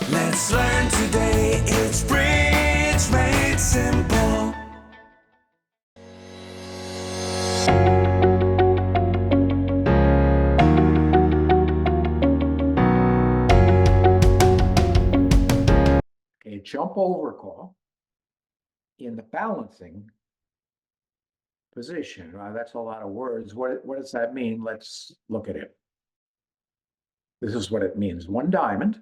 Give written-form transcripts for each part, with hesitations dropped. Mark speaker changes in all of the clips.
Speaker 1: Let's learn today. It's Bridge Made Simple.
Speaker 2: A jump overcall in the balancing position. That's a lot of words. What does that mean? Let's look at it. This is what it means. One diamond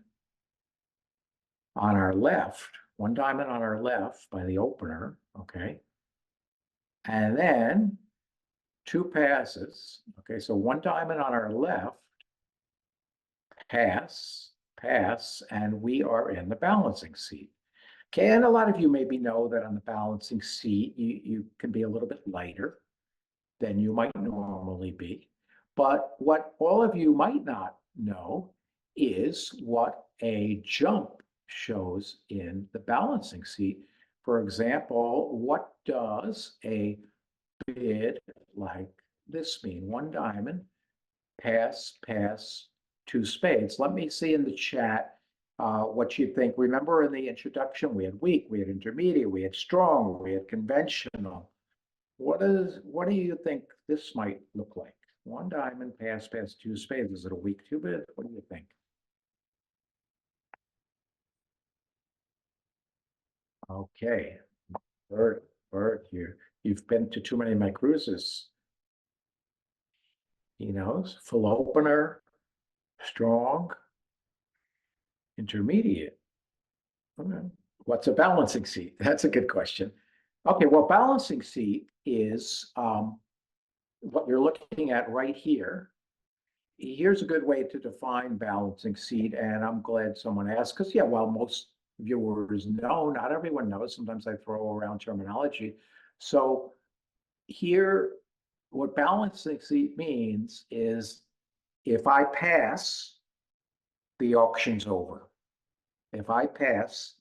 Speaker 2: on our left, one diamond on our left by the opener, okay? And then two passes, okay? So one diamond on our left, pass, pass, and we are in the balancing seat. Okay, and a lot of you maybe know that on the balancing seat, you can be a little bit lighter than you might normally be. But what all of you might not know is what a jump shows in the balancing seat. For example, what does a bid like this mean? One diamond, pass, pass, two spades. Let me see in the chat what you think. Remember in the introduction, we had weak, we had intermediate, we had strong, we had conventional. What do you think this might look like? One diamond, pass, pass, two spades. Is it a weak two bid? What do you think? Okay, Bert, you've been to too many of my cruises. He knows. Full opener, strong, intermediate. Okay. What's a balancing seat? That's a good question. Okay, well, balancing seat is what you're looking at right here. Here's a good way to define balancing seat, and I'm glad someone asked, because yeah, while most viewers know, not everyone knows. Sometimes I throw around terminology. So here, what balancing seat means is if I pass, the auction's over. If I pass,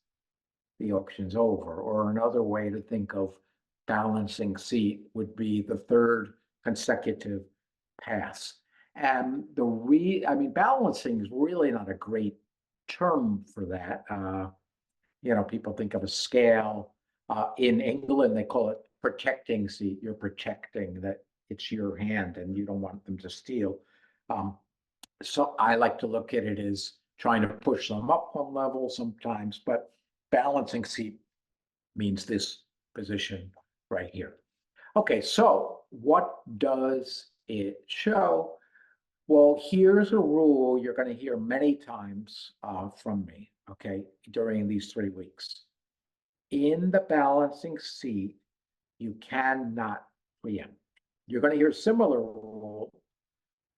Speaker 2: the auction's over. Or another way to think of balancing seat would be the third consecutive pass. And I mean, balancing is really not a great term for that. People think of a scale. In England, they call it protecting seat. You're protecting that it's your hand and you don't want them to steal. So I like to look at it as trying to push them up one level sometimes, but balancing seat means this position right here. Okay, so what does it show? Well, here's a rule you're going to hear many times from me, okay, during these 3 weeks. In the balancing seat, you cannot preempt. You're going to hear a similar rule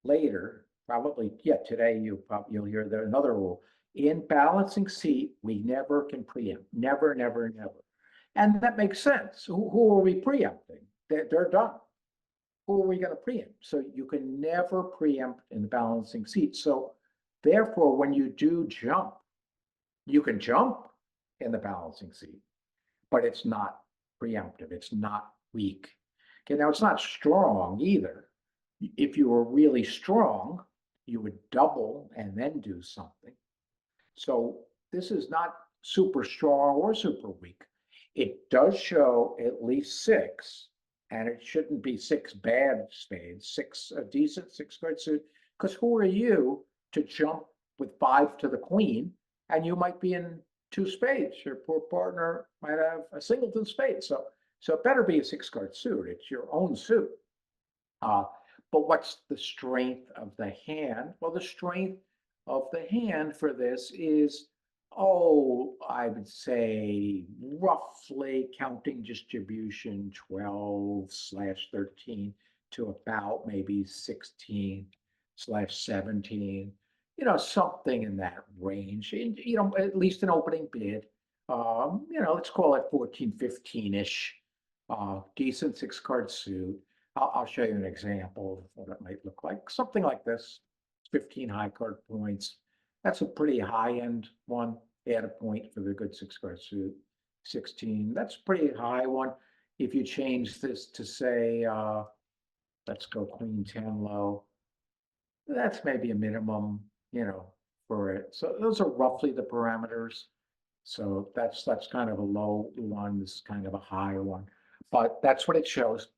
Speaker 2: later, probably, yeah, today you'll hear another rule. In balancing seat, we never can preempt. Never, never, never. And that makes sense. Who are we preempting? They're done. Who are we going to preempt? So you can never preempt in the balancing seat. So therefore, when you do jump, you can jump in the balancing seat, but it's not preemptive. It's not weak. Okay, now it's not strong either. If you were really strong, you would double and then do something. So this is not super strong or super weak. It does show at least 6, and it shouldn't be 6 bad spades, 6 a decent 6-card suit, because who are you to jump with 5 to the queen, and you might be in 2 spades. Your poor partner might have a singleton spade. So it better be a 6-card suit. It's your own suit. But what's the strength of the hand? Well, the strength of the hand for this is, I would say roughly counting distribution 12/13 to about maybe 16/17, something in that range. At least an opening bid. Let's call it 14, 15-ish. Decent 6-card suit. I'll show you an example of what it might look like. Something like this, 15 high card points. That's a pretty high end one. Add a point for the good 6-card suit. 16, that's a pretty high one. If you change this to say, let's go queen 10 low, that's maybe a minimum, for it. So those are roughly the parameters. So that's kind of a low one, this is kind of a high one, but that's what it shows.